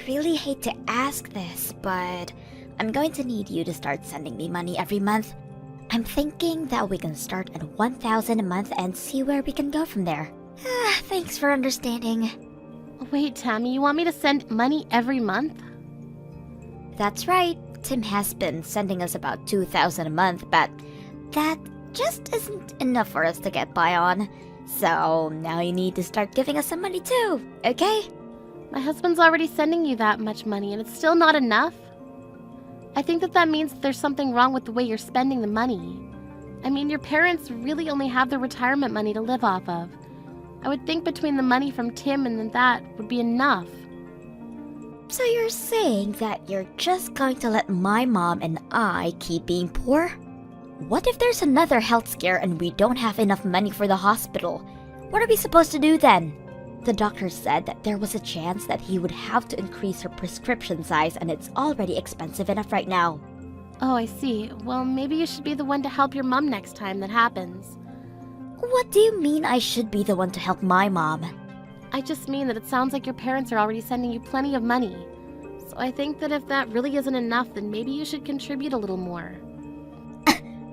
really hate to ask this, but I'm going to need you to start sending me money every month. I'm thinking that we can start at 1,000 a month and see where we can go from there. Thanks for understanding. Wait, Tammy, you want me to send money every month? That's right. Tim has been sending us about 2,000 a month, but that just isn't enough for us to get by on. So now you need to start giving us some money too, okay? My husband's already sending you that much money and it's still not enough? I think that means that there's something wrong with the way you're spending the money. I mean, your parents really only have their retirement money to live off of. I would think between the money from Tim and that would be enough. So you're saying that you're just going to let my mom and I keep being poor? What if there's another health scare and we don't have enough money for the hospital? What are we supposed to do then? The doctor said that there was a chance that he would have to increase her prescription size and it's already expensive enough right now. Oh, I see. Well, maybe you should be the one to help your mom next time that happens. What do you mean I should be the one to help my mom? I just mean that it sounds like your parents are already sending you plenty of money. So I think that if that really isn't enough, then maybe you should contribute a little more.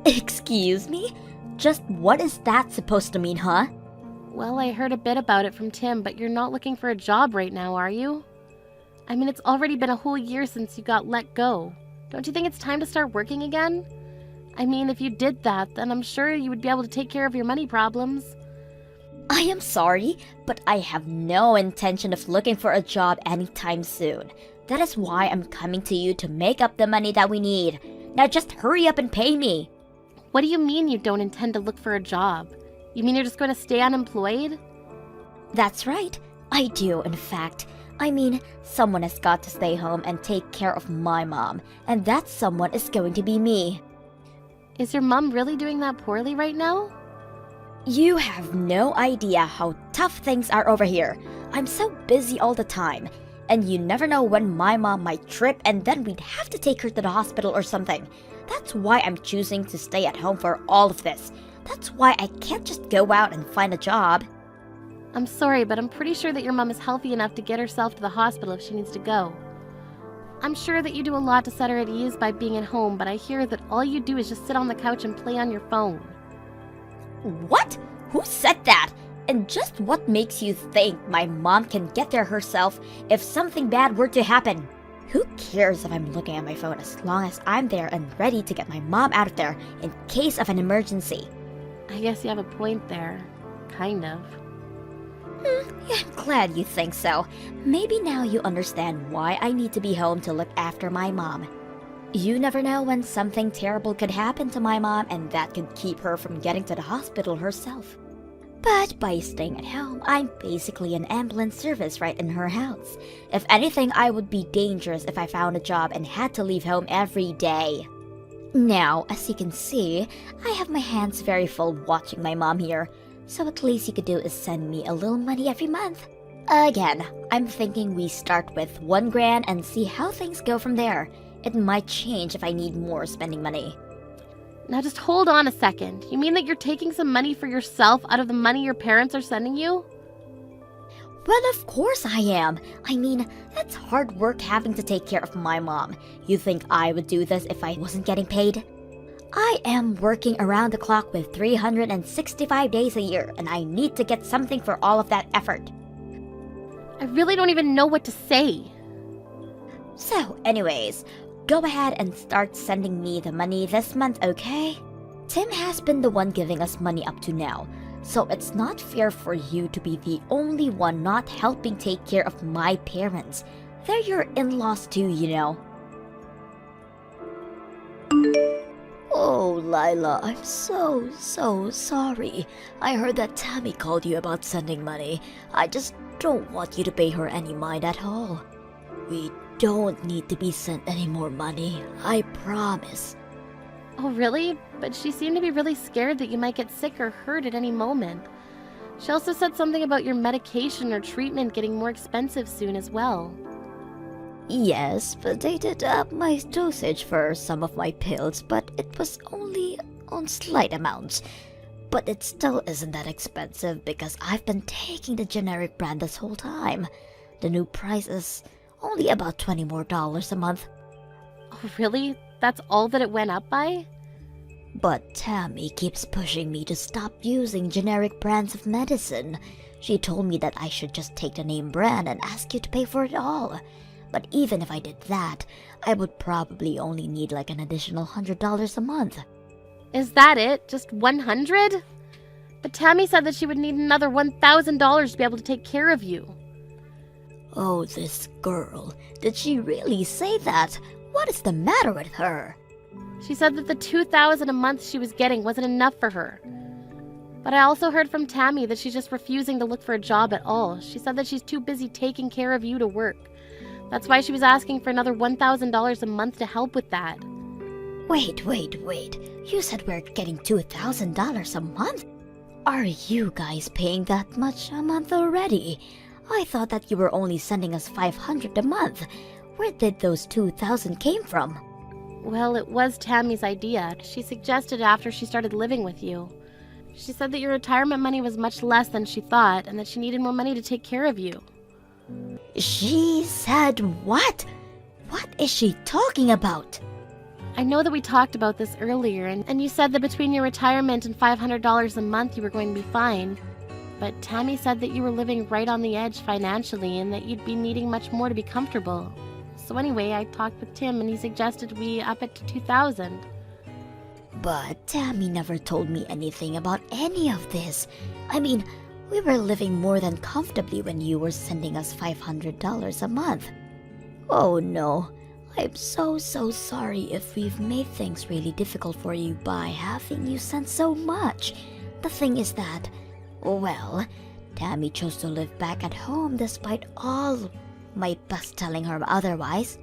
Excuse me? Just what is that supposed to mean, huh? Well, I heard a bit about it from Tim, but you're not looking for a job right now, are you? I mean, it's already been a whole year since you got let go. Don't you think it's time to start working again? I mean, if you did that, then I'm sure you would be able to take care of your money problems. I am sorry, but I have no intention of looking for a job anytime soon. That is why I'm coming to you to make up the money that we need. Now just hurry up and pay me. What do you mean you don't intend to look for a job? You mean you're just going to stay unemployed? That's right. I do, in fact. I mean, someone has got to stay home and take care of my mom, and that someone is going to be me. Is your mom really doing that poorly right now? You have no idea how tough things are over here. I'm so busy all the time, and you never know when my mom might trip and then we'd have to take her to the hospital or something. That's why I'm choosing to stay at home for all of this. That's why I can't just go out and find a job. I'm sorry, but I'm pretty sure that your mom is healthy enough to get herself to the hospital if she needs to go. I'm sure that you do a lot to set her at ease by being at home, but I hear that all you do is just sit on the couch and play on your phone. What? Who said that? And just what makes you think my mom can get there herself if something bad were to happen? Who cares if I'm looking at my phone as long as I'm there and ready to get my mom out of there in case of an emergency? I guess you have a point there. Kind of. Yeah, I'm glad you think so. Maybe now you understand why I need to be home to look after my mom. You never know when something terrible could happen to my mom and that could keep her from getting to the hospital herself. But by staying at home, I'm basically an ambulance service right in her house. If anything, I would be dangerous if I found a job and had to leave home every day. Now, as you can see, I have my hands very full watching my mom here. So at least you could do is send me a little money every month. Again, I'm thinking we start with 1 grand and see how things go from there. It might change if I need more spending money. Now just hold on a second. You mean that you're taking some money for yourself out of the money your parents are sending you? Well, of course I am. I mean, it's hard work having to take care of my mom. You think I would do this if I wasn't getting paid? I am working around the clock with 365 days a year, and I need to get something for all of that effort. I really don't even know what to say. So, anyways, go ahead and start sending me the money this month, okay? Tim has been the one giving us money up to now, so it's not fair for you to be the only one not helping take care of my parents. They're your in-laws too, you know. Oh, Lila, I'm so sorry. I heard that Tammy called you about sending money. I just don't want you to pay her any mind at all. We don't need to be sent any more money, I promise. Oh, really? But she seemed to be really scared that you might get sick or hurt at any moment. She also said something about your medication or treatment getting more expensive soon as well. Yes, but they did up my dosage for some of my pills, but it was only on slight amounts. But it still isn't that expensive because I've been taking the generic brand this whole time. The new price is Only about $20 more a month. Oh, really? That's all that it went up by? But Tammy keeps pushing me to stop using generic brands of medicine. She told me that I should just take the name brand and ask you to pay for it all. But even if I did that, I would probably only need like an additional $100 a month. Is that it? Just 100? But Tammy said that she would need another $1,000 to be able to take care of you. Oh, this girl. Did she really say that? What is the matter with her? She said that the $2,000 a month she was getting wasn't enough for her. But I also heard from Tammy that she's just refusing to look for a job at all. She said that she's too busy taking care of you to work. That's why she was asking for another $1,000 a month to help with that. Wait. You said we're getting $2,000 a month? Are you guys paying that much a month already? I thought that you were only sending us $500 a month. Where did those $2,000 came from? Well, it was Tammy's idea. She suggested it after she started living with you. She said that your retirement money was much less than she thought and that she needed more money to take care of you. She said what? What is she talking about? I know that we talked about this earlier, and you said that between your retirement and $500 a month you were going to be fine. But Tammy said that you were living right on the edge financially and that you'd be needing much more to be comfortable. So anyway, I talked with Tim and he suggested we up it to $2,000. But Tammy never told me anything about any of this. I mean, we were living more than comfortably when you were sending us $500 a month. Oh no, I'm so sorry if we've made things really difficult for you by having you send so much. The thing is that, well, Tammy chose to live back at home despite all my best telling her otherwise.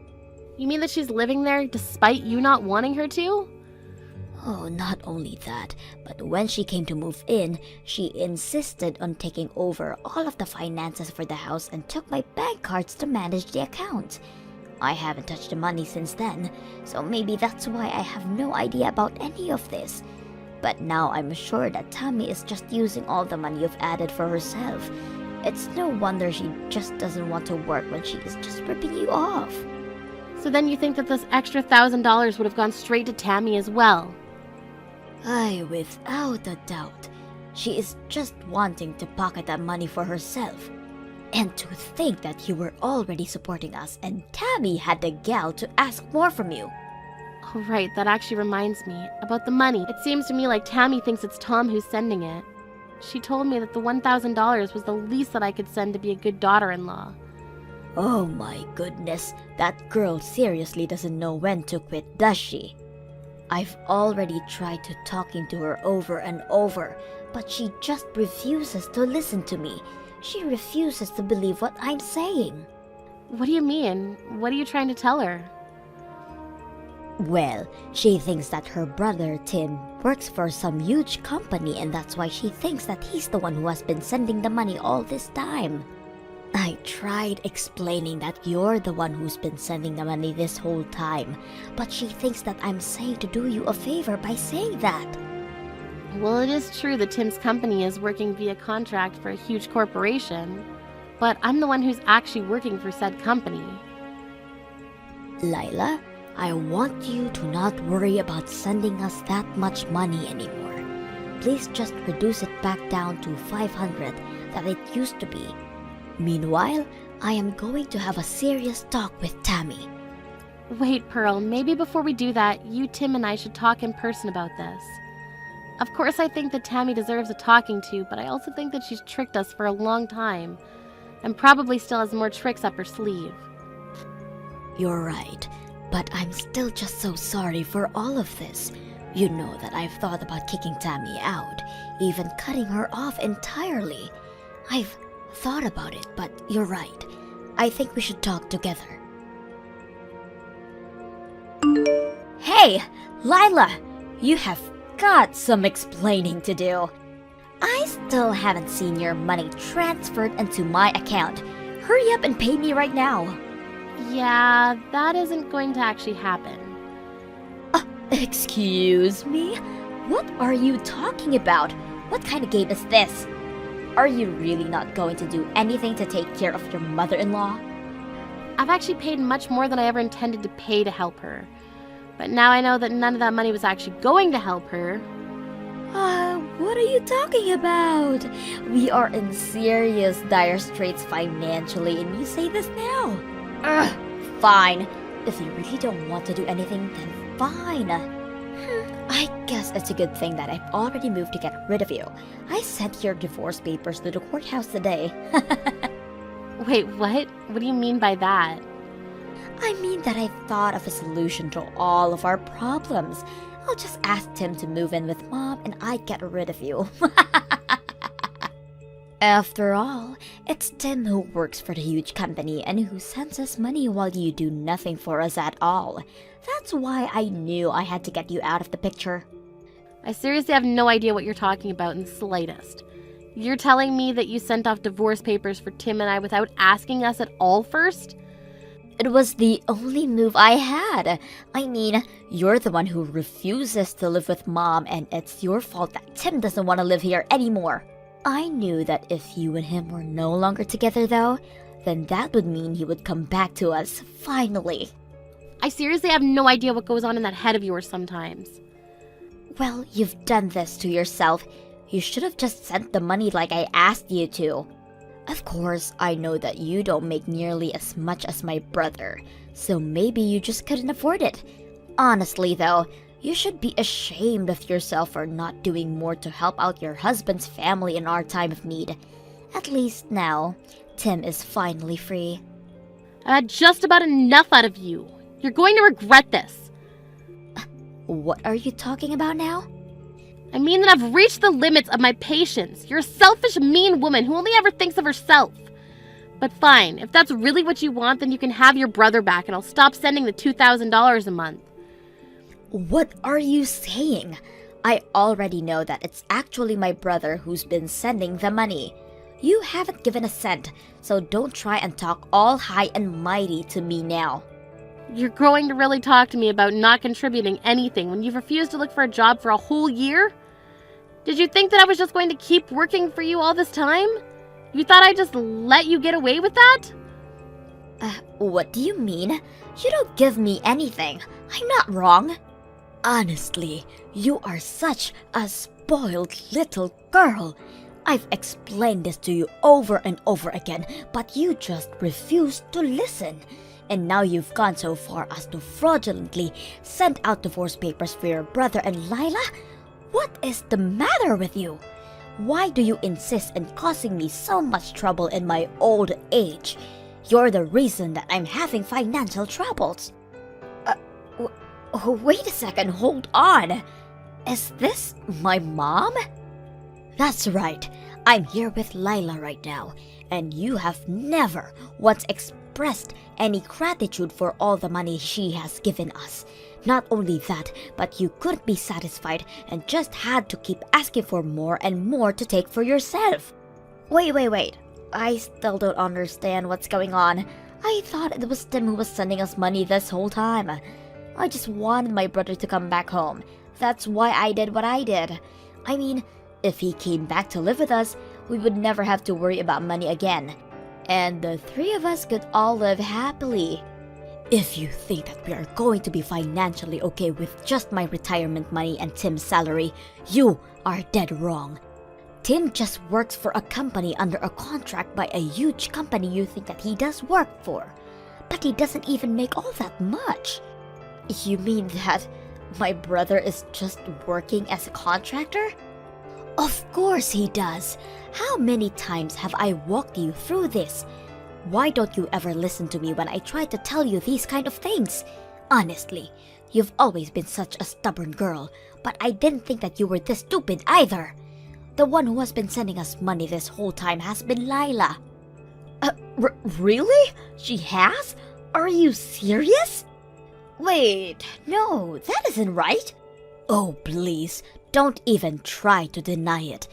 You mean that she's living there despite you not wanting her to? Oh, not only that, but when she came to move in, she insisted on taking over all of the finances for the house and took my bank cards to manage the account. I haven't touched the money since then, so maybe that's why I have no idea about any of this. But now I'm sure that Tammy is just using all the money you've added for herself. It's no wonder she just doesn't want to work when she is just ripping you off. So then you think that this extra $1,000 would have gone straight to Tammy as well? Aye, without a doubt. She is just wanting to pocket that money for herself. And to think that you were already supporting us and Tammy had the gall to ask more from you. Oh, right, that actually reminds me. About the money, it seems to me like Tammy thinks it's Tom who's sending it. She told me that the $1,000 was the least that I could send to be a good daughter-in-law. Oh my goodness, that girl seriously doesn't know when to quit, does she? I've already tried to talking to her over and over, but she just refuses to listen to me. She refuses to believe what I'm saying. What do you mean? What are you trying to tell her? Well, she thinks that her brother Tim works for some huge company and that's why she thinks that he's the one who has been sending the money all this time. I tried explaining that you're the one who's been sending the money this whole time, but she thinks that I'm saying to do you a favor by saying that. Well, it is true that Tim's company is working via contract for a huge corporation, but I'm the one who's actually working for said company. Lila, I want you to not worry about sending us that much money anymore. Please just reduce it back down to $500 that it used to be. Meanwhile, I am going to have a serious talk with Tammy. Wait, Pearl, maybe before we do that, you, Tim, and I should talk in person about this. Of course, I think that Tammy deserves a talking to, but I also think that she's tricked us for a long time, and probably still has more tricks up her sleeve. You're right, but I'm still just so sorry for all of this. You know that I've thought about kicking Tammy out, even cutting her off entirely. I've thought about it, but you're right. I think we should talk together. Hey, Lila! You have got some explaining to do. I still haven't seen your money transferred into my account. Hurry up and pay me right now. Yeah, that isn't going to actually happen. Excuse me? What are you talking about? What kind of game is this? Are you really not going to do anything to take care of your mother-in-law? I've actually paid much more than I ever intended to pay to help her. But now I know that none of that money was actually going to help her. What are you talking about? We are in serious dire straits financially and you say this now? Fine. If you really don't want to do anything, then fine. I guess it's a good thing that I've already moved to get rid of you. I sent your divorce papers to the courthouse today. Wait, what? What do you mean by that? I mean that I thought of a solution to all of our problems. I'll just ask Tim to move in with Mom and I get rid of you. After all, it's Tim who works for the huge company and who sends us money while you do nothing for us at all. That's why I knew I had to get you out of the picture. I seriously have no idea what you're talking about in the slightest. You're telling me that you sent off divorce papers for Tim and I without asking us at all first? It was the only move I had. I mean, you're the one who refuses to live with Mom and it's your fault that Tim doesn't want to live here anymore. I knew that if you and him were no longer together though, then that would mean he would come back to us, finally. I seriously have no idea what goes on in that head of yours sometimes. Well, you've done this to yourself. You should have just sent the money like I asked you to. Of course, I know that you don't make nearly as much as my brother, so maybe you just couldn't afford it. Honestly though, you should be ashamed of yourself for not doing more to help out your husband's family in our time of need. At least now, Tim is finally free. I've had just about enough out of you. You're going to regret this. What are you talking about now? I mean that I've reached the limits of my patience. You're a selfish, mean woman who only ever thinks of herself. But fine, if that's really what you want, then you can have your brother back and I'll stop sending the $2,000 a month. What are you saying? I already know that it's actually my brother who's been sending the money. You haven't given a cent, so don't try and talk all high and mighty to me now. You're going to really talk to me about not contributing anything when you've refused to look for a job for a whole year? Did you think that I was just going to keep working for you all this time? You thought I'd just let you get away with that? What do you mean? You don't give me anything. I'm not wrong. Honestly, you are such a spoiled little girl. I've explained this to you over and over again, but you just refuse to listen. And now you've gone so far as to fraudulently send out divorce papers for your brother and Lila? What is the matter with you? Why do you insist on causing me so much trouble in my old age? You're the reason that I'm having financial troubles. Wait a second, hold on. Is this my mom? That's right. I'm here with Lila right now, and you have never once expressed any gratitude for all the money she has given us. Not only that, but you couldn't be satisfied and just had to keep asking for more and more to take for yourself. Wait. I still don't understand what's going on. I thought it was Tim who was sending us money this whole time. I just wanted my brother to come back home. That's why I did what I did. I mean, if he came back to live with us, we would never have to worry about money again. And the three of us could all live happily. If you think that we are going to be financially okay with just my retirement money and Tim's salary, you are dead wrong. Tim just works for a company under a contract by a huge company you think that he does work for. But he doesn't even make all that much. You mean that my brother is just working as a contractor? Of course he does. How many times have I walked you through this? Why don't you ever listen to me when I try to tell you these kind of things? Honestly, you've always been such a stubborn girl, but I didn't think that you were this stupid either. The one who has been sending us money this whole time has been Lila. Really? She has? Are you serious? Wait, no, that isn't right. Oh, please, don't even try to deny it.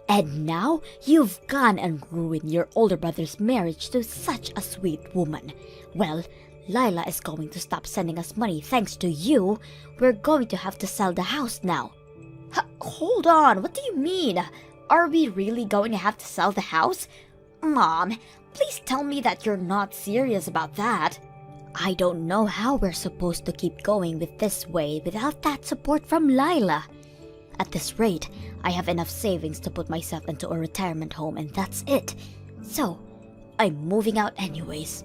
And now you've gone and ruined your older brother's marriage to such a sweet woman. Well, Lila is going to stop sending us money thanks to you. We're going to have to sell the house now. Hold on, what do you mean? Are we really going to have to sell the house? Mom, please tell me that you're not serious about that. I don't know how we're supposed to keep going with this way without that support from Lila. At this rate, I have enough savings to put myself into a retirement home and that's it. So, I'm moving out anyways.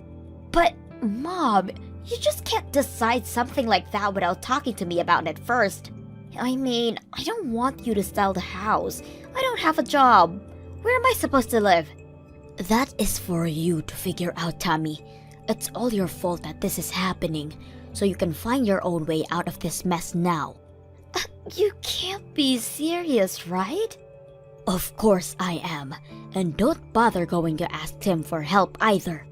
But, Mom, you just can't decide something like that without talking to me about it first. I mean, I don't want you to sell the house. I don't have a job. Where am I supposed to live? That is for you to figure out, Tammy. It's all your fault that this is happening, so you can find your own way out of this mess now. You can't be serious, right? Of course I am, and don't bother going to ask Tim for help either.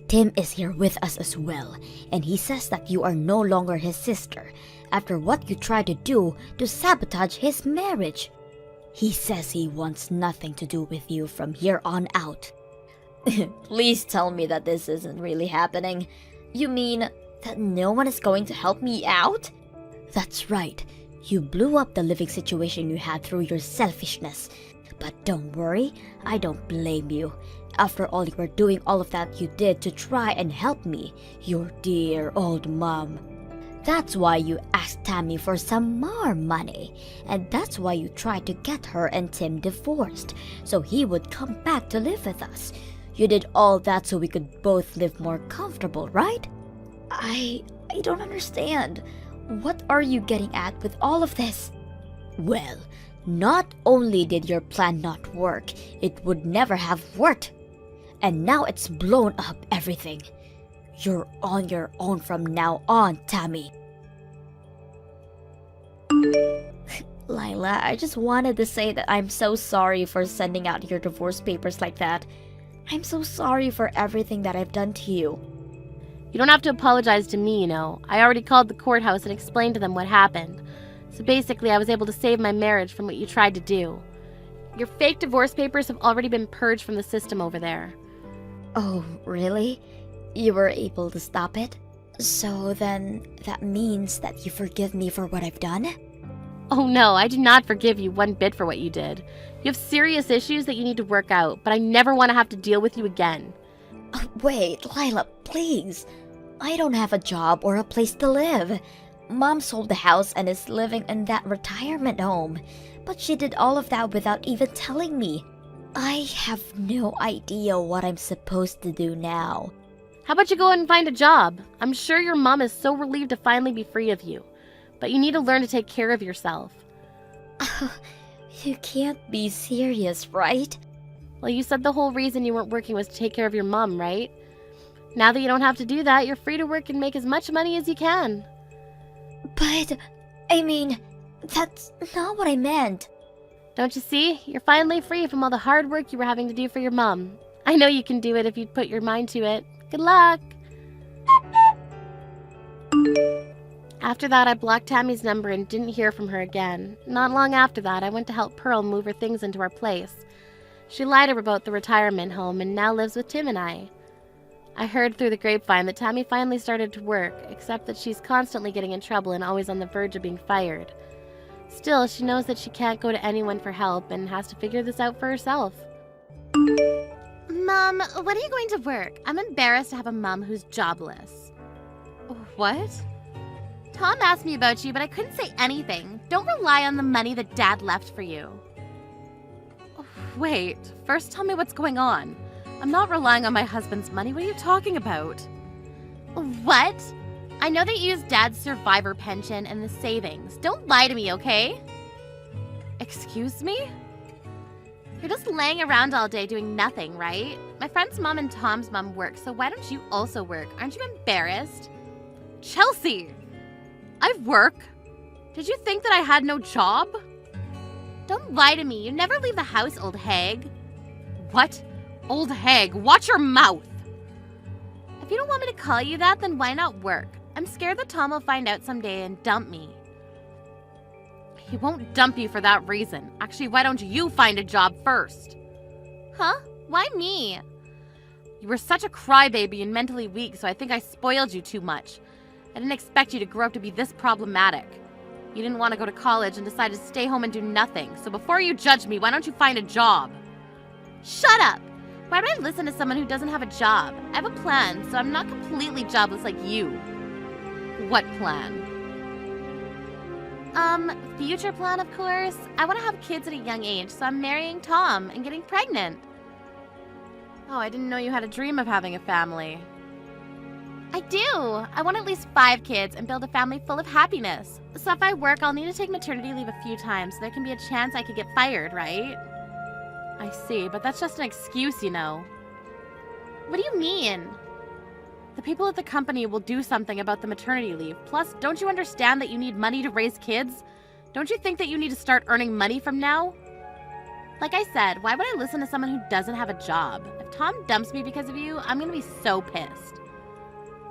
Tim is here with us as well, and he says that you are no longer his sister after what you tried to do to sabotage his marriage. He says he wants nothing to do with you from here on out. Please tell me that this isn't really happening. You mean that no one is going to help me out? That's right. You blew up the living situation you had through your selfishness. But don't worry, I don't blame you. After all, you were doing all of that you did to try and help me, your dear old mom. That's why you asked Tammy for some more money. And that's why you tried to get her and Tim divorced, so he would come back to live with us. You did all that so we could both live more comfortable, right? I don't understand. What are you getting at with all of this? Well, not only did your plan not work, it would never have worked. And now it's blown up everything. You're on your own from now on, Tammy. Lila, I just wanted to say that I'm so sorry for sending out your divorce papers like that. I'm so sorry for everything that I've done to you. You don't have to apologize to me, you know. I already called the courthouse and explained to them what happened. So basically, I was able to save my marriage from what you tried to do. Your fake divorce papers have already been purged from the system over there. Oh, really? You were able to stop it? So then, that means that you forgive me for what I've done? Oh no, I do not forgive you one bit for what you did. You have serious issues that you need to work out, but I never want to have to deal with you again. Wait, Lila, please. I don't have a job or a place to live. Mom sold the house and is living in that retirement home. But she did all of that without even telling me. I have no idea what I'm supposed to do now. How about you go out and find a job? I'm sure your mom is so relieved to finally be free of you. But you need to learn to take care of yourself. You can't be serious, right? Well, you said the whole reason you weren't working was to take care of your mom, right? Now that you don't have to do that, you're free to work and make as much money as you can. But, I mean, that's not what I meant. Don't you see? You're finally free from all the hard work you were having to do for your mom. I know you can do it if you'd put your mind to it. Good luck! After that, I blocked Tammy's number and didn't hear from her again. Not long after that, I went to help Pearl move her things into our place. She lied about the retirement home and now lives with Tim and I. I heard through the grapevine that Tammy finally started to work, except that she's constantly getting in trouble and always on the verge of being fired. Still, she knows that she can't go to anyone for help and has to figure this out for herself. Mom, when are you going to work? I'm embarrassed to have a mom who's jobless. What? Tom asked me about you, but I couldn't say anything. Don't rely on the money that Dad left for you. Wait, first tell me what's going on. I'm not relying on my husband's money. What are you talking about? What? I know that you used Dad's survivor pension and the savings. Don't lie to me, okay? Excuse me? You're just laying around all day doing nothing, right? My friend's mom and Tom's mom work, so why don't you also work? Aren't you embarrassed? Chelsea! I work? Did you think that I had no job? Don't lie to me. You never leave the house, old hag. What? Old hag, watch your mouth! If you don't want me to call you that, then why not work? I'm scared that Tom will find out someday and dump me. He won't dump you for that reason. Actually, why don't you find a job first? Huh? Why me? You were such a crybaby and mentally weak, so I think I spoiled you too much. I didn't expect you to grow up to be this problematic. You didn't want to go to college and decided to stay home and do nothing. So before you judge me, why don't you find a job? Shut up! Why would I listen to someone who doesn't have a job? I have a plan, so I'm not completely jobless like you. What plan? Future plan, of course. I want to have kids at a young age, so I'm marrying Tom and getting pregnant. Oh, I didn't know you had a dream of having a family. I do. I want at least 5 kids and build a family full of happiness. So if I work, I'll need to take maternity leave a few times so there can be a chance I could get fired, right? I see, but that's just an excuse, you know. What do you mean? The people at the company will do something about the maternity leave. Plus, don't you understand that you need money to raise kids? Don't you think that you need to start earning money from now? Like I said, why would I listen to someone who doesn't have a job? If Tom dumps me because of you, I'm gonna be so pissed.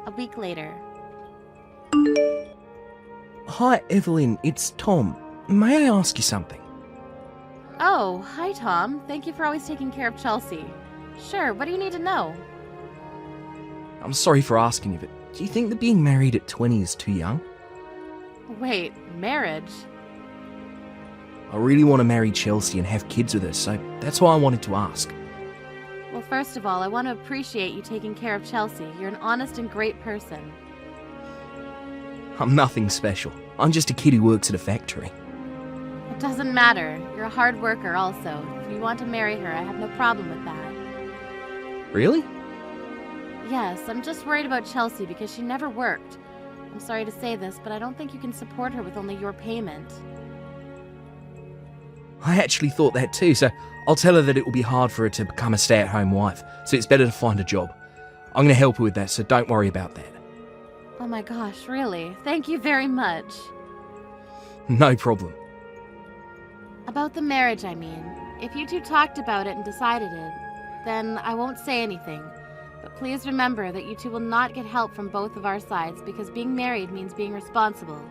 A week later. Hi, Evelyn, it's Tom. May I ask you something? Oh, hi Tom. Thank you for always taking care of Chelsea. Sure, what do you need to know? I'm sorry for asking you, but do you think that being married at 20 is too young? Wait, marriage? I really want to marry Chelsea and have kids with her, so that's why I wanted to ask. Well, first of all, I want to appreciate you taking care of Chelsea. You're an honest and great person. I'm nothing special. I'm just a kid who works at a factory. It doesn't matter. You're a hard worker also. If you want to marry her, I have no problem with that. Really? Yes, I'm just worried about Chelsea because she never worked. I'm sorry to say this, but I don't think you can support her with only your payment. I actually thought that too, so I'll tell her that it will be hard for her to become a stay-at-home wife, so it's better to find a job. I'm going to help her with that, so don't worry about that. Oh my gosh, really? Thank you very much. No problem. About the marriage, I mean. If you two talked about it and decided it, then I won't say anything. But please remember that you two will not get help from both of our sides because being married means being responsible.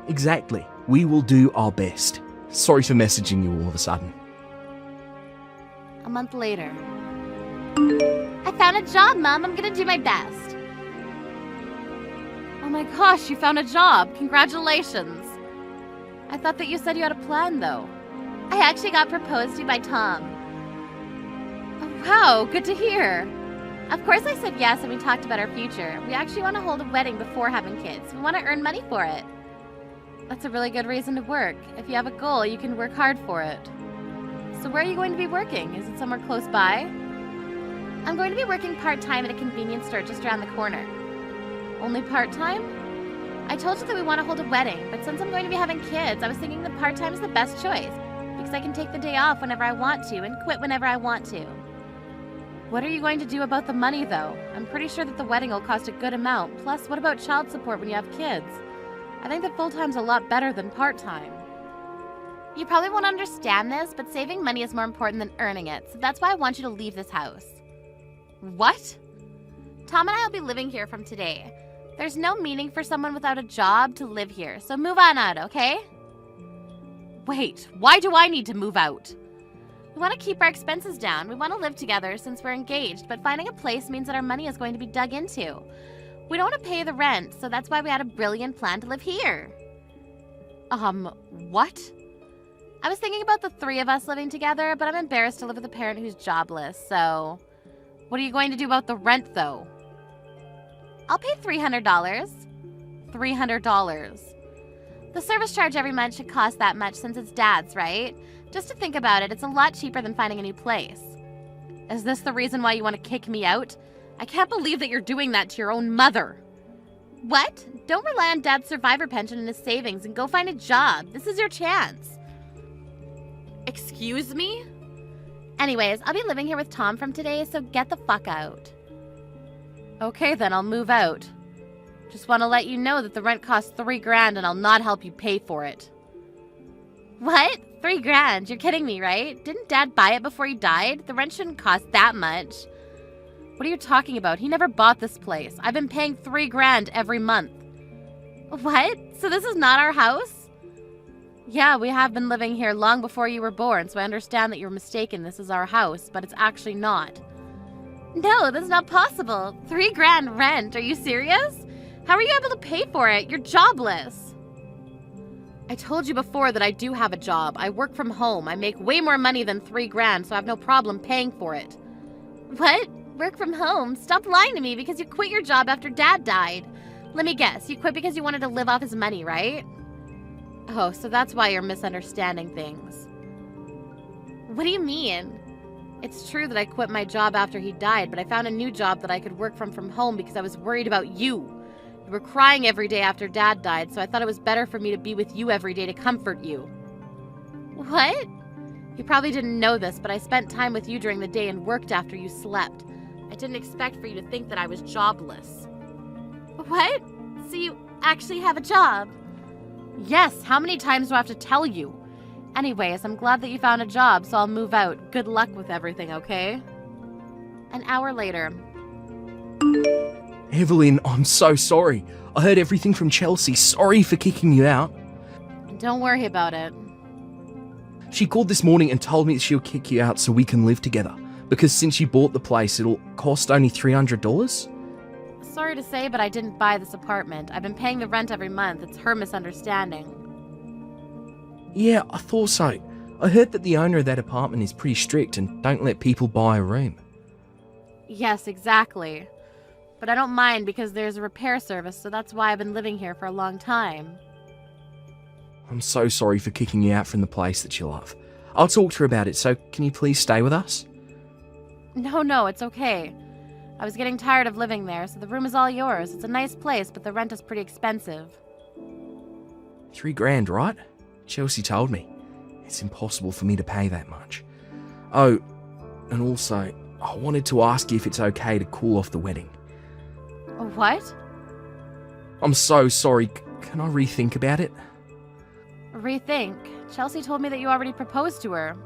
Exactly. We will do our best. Sorry for messaging you all of a sudden. A month later. I found a job, Mom. I'm gonna do my best. Oh my gosh, you found a job! Congratulations! I thought that you said you had a plan, though. I actually got proposed to by Tom. Oh, wow, good to hear. Of course I said yes and we talked about our future. We actually want to hold a wedding before having kids. We want to earn money for it. That's a really good reason to work. If you have a goal, you can work hard for it. So where are you going to be working? Is it somewhere close by? I'm going to be working part-time at a convenience store just around the corner. Only part-time? I told you that we want to hold a wedding, but since I'm going to be having kids, I was thinking that part-time is the best choice because I can take the day off whenever I want to and quit whenever I want to. What are you going to do about the money, though? I'm pretty sure that the wedding will cost a good amount. Plus, what about child support when you have kids? I think that full-time's a lot better than part-time. You probably won't understand this, but saving money is more important than earning it, so that's why I want you to leave this house. What? Tom and I will be living here from today. There's no meaning for someone without a job to live here, so move on out, okay? Wait, why do I need to move out? We want to keep our expenses down. We want to live together since we're engaged, but finding a place means that our money is going to be dug into. We don't want to pay the rent, so that's why we had a brilliant plan to live here. What? I was thinking about the 3 of us living together, but I'm embarrassed to live with a parent who's jobless, so... What are you going to do about the rent, though? I'll pay $300. $300. The service charge every month should cost that much since it's Dad's, right? Just to think about it, it's a lot cheaper than finding a new place. Is this the reason why you want to kick me out? I can't believe that you're doing that to your own mother. What? Don't rely on Dad's survivor pension and his savings and go find a job. This is your chance. Excuse me? Anyways, I'll be living here with Tom from today, so get the fuck out. Okay, then I'll move out. Just want to let you know that the rent costs $3 grand and I'll not help you pay for it. What? $3 grand? You're kidding me, right? Didn't Dad buy it before he died? The rent shouldn't cost that much. What are you talking about? He never bought this place. I've been paying $3 grand every month. What? So this is not our house? Yeah, we have been living here long before you were born, so I understand that you're mistaken. This is our house, but it's actually not. No, that's not possible. $3 grand rent. Are you serious? How are you able to pay for it? You're jobless. I told you before that I do have a job. I work from home. I make way more money than $3,000, so I have no problem paying for it. What? Work from home? Stop lying to me because you quit your job after Dad died. Let me guess, you quit because you wanted to live off his money, right? Oh, so that's why you're misunderstanding things. What do you mean? It's true that I quit my job after he died, but I found a new job that I could work from home because I was worried about you. You were crying every day after Dad died, so I thought it was better for me to be with you every day to comfort you. What? You probably didn't know this, but I spent time with you during the day and worked after you slept. I didn't expect for you to think that I was jobless. What? So you actually have a job? Yes, how many times do I have to tell you? Anyways, I'm glad that you found a job, so I'll move out. Good luck with everything, okay? An hour later. Evelyn, I'm so sorry. I heard everything from Chelsea. Sorry for kicking you out. Don't worry about it. She called this morning and told me that she'll kick you out so we can live together. Because since you bought the place, it'll cost only $300. Sorry to say, but I didn't buy this apartment. I've been paying the rent every month. It's her misunderstanding. Yeah, I thought so. I heard that the owner of that apartment is pretty strict and don't let people buy a room. Yes, exactly. But I don't mind because there's a repair service, so that's why I've been living here for a long time. I'm so sorry for kicking you out from the place that you love. I'll talk to her about it, so can you please stay with us? No, it's okay. I was getting tired of living there, so the room is all yours. It's a nice place, but the rent is pretty expensive. $3,000, right? Chelsea told me. It's impossible for me to pay that much. Oh, and also, I wanted to ask you if it's okay to call off the wedding. What? I'm so sorry. Can I rethink about it? Rethink? Chelsea told me that you already proposed to her.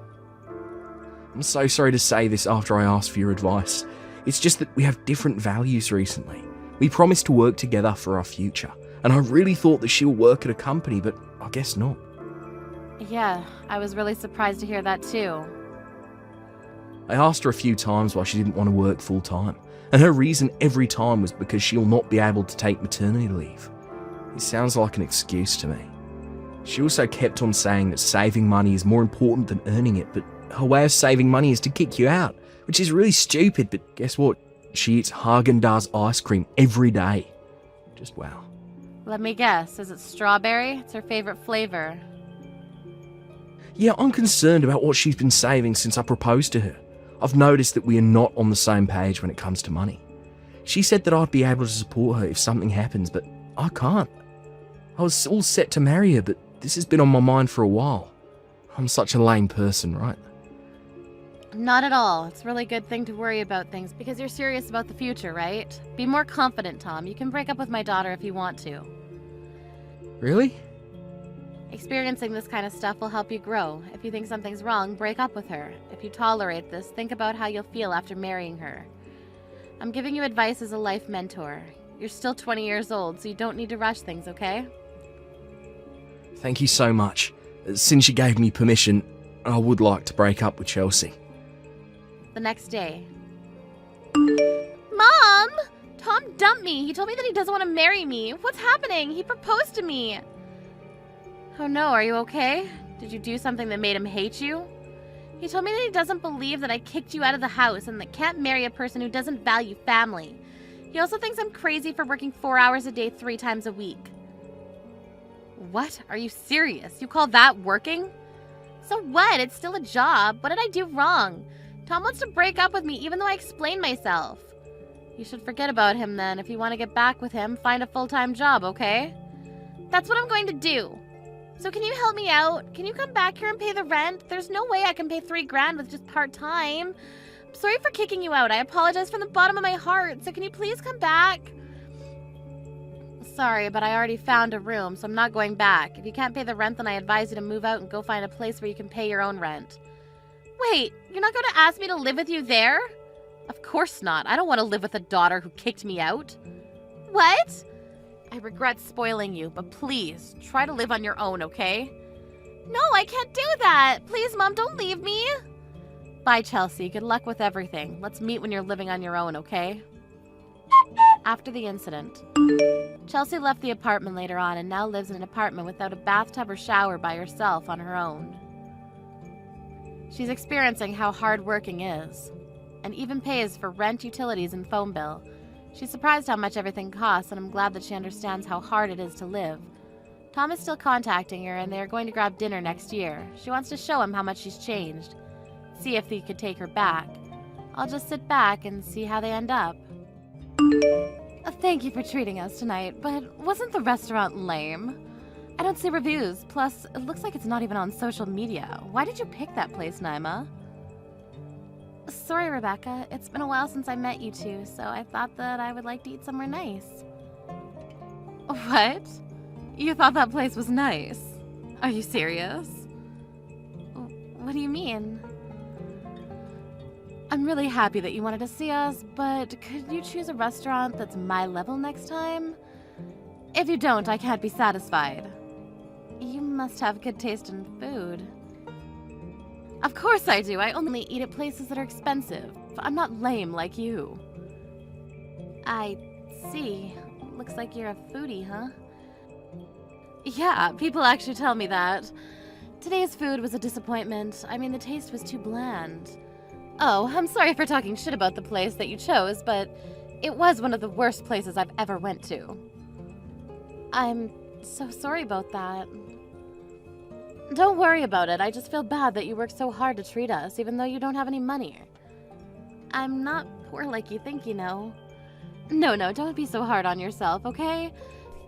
I'm so sorry to say this after I asked for your advice. It's just that we have different values recently. We promised to work together for our future, and I really thought that she'll work at a company, but I guess not. Yeah, I was really surprised to hear that too. I asked her a few times why she didn't want to work full time, and her reason every time was because she'll not be able to take maternity leave. It sounds like an excuse to me. She also kept on saying that saving money is more important than earning it, but her way of saving money is to kick you out, which is really stupid, but guess what? She eats Haagen-Dazs ice cream every day. Just wow. Let me guess, is it strawberry? It's her favorite flavor. Yeah, I'm concerned about what she's been saving since I proposed to her. I've noticed that we are not on the same page when it comes to money. She said that I'd be able to support her if something happens, but I can't. I was all set to marry her, but this has been on my mind for a while. I'm such a lame person, right? Not at all. It's a really good thing to worry about things because you're serious about the future, right? Be more confident, Tom. You can break up with my daughter if you want to. Really? Experiencing this kind of stuff will help you grow. If you think something's wrong, break up with her. If you tolerate this, think about how you'll feel after marrying her. I'm giving you advice as a life mentor. You're still 20 years old, so you don't need to rush things, okay? Thank you so much. Since you gave me permission, I would like to break up with Chelsea. The next day. Mom! Tom dumped me. He told me that he doesn't want to marry me. What's happening? He proposed to me. Oh no, are you okay? Did you do something that made him hate you? He told me that he doesn't believe that I kicked you out of the house and that can't marry a person who doesn't value family. He also thinks I'm crazy for working 4 hours a day 3 times a week. What? Are you serious? You call that working? So what? It's still a job. What did I do wrong? Tom wants to break up with me even though I explained myself. You should forget about him then. If you want to get back with him, find a full-time job, okay? That's what I'm going to do. So can you help me out? Can you come back here and pay the rent? There's no way I can pay $3,000 with just part-time. I'm sorry for kicking you out. I apologize from the bottom of my heart. So can you please come back? Sorry, but I already found a room, so I'm not going back. If you can't pay the rent, then I advise you to move out and go find a place where you can pay your own rent. Wait, you're not going to ask me to live with you there? Of course not. I don't want to live with a daughter who kicked me out. What? I regret spoiling you, but please, try to live on your own, okay? No, I can't do that. Please, Mom, don't leave me. Bye, Chelsea. Good luck with everything. Let's meet when you're living on your own, okay? after the incident. Chelsea left the apartment later on and now lives in an apartment without a bathtub or shower by herself on her own. She's experiencing how hard working is, and even pays for rent, utilities, and phone bill. She's surprised how much everything costs, and I'm glad that she understands how hard it is to live. Tom is still contacting her, and they are going to grab dinner next year. She wants to show him how much she's changed, see if he could take her back. I'll just sit back and see how they end up. Thank you for treating us tonight, but wasn't the restaurant lame? I don't see reviews, plus it looks like it's not even on social media. Why did you pick that place, Naima? Sorry, Rebecca. It's been a while since I met you two, so I thought that I would like to eat somewhere nice. What? You thought that place was nice? Are you serious? What do you mean? I'm really happy that you wanted to see us, but could you choose a restaurant that's my level next time? If you don't, I can't be satisfied. You must have good taste in food. Of course I do. I only eat at places that are expensive. I'm not lame like you. I see. Looks like you're a foodie, huh? Yeah, people actually tell me that. Today's food was a disappointment. I mean, the taste was too bland. Oh, I'm sorry for talking shit about the place that you chose, but it was one of the worst places I've ever went to. I'm so sorry about that. Don't worry about it. I just feel bad that you work so hard to treat us, even though you don't have any money. I'm not poor like you think, you know. No, don't be so hard on yourself, okay?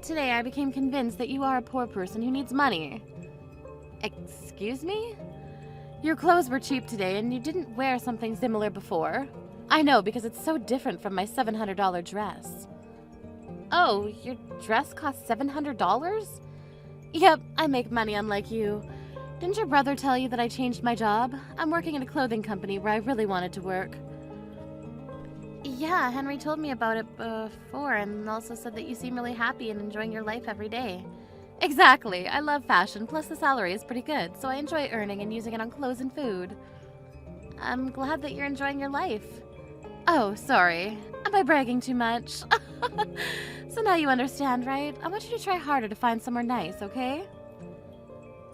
Today I became convinced that you are a poor person who needs money. Excuse me? Your clothes were cheap today and you didn't wear something similar before. I know, because it's so different from my $700 dress. Oh, your dress cost $700? Yep, I make money unlike you. Didn't your brother tell you that I changed my job? I'm working in a clothing company where I really wanted to work. Yeah, Henry told me about it before and also said that you seem really happy and enjoying your life every day. Exactly. I love fashion, plus the salary is pretty good, so I enjoy earning and using it on clothes and food. I'm glad that you're enjoying your life. Oh, sorry. Am I bragging too much? So now you understand, right? I want you to try harder to find somewhere nice, okay?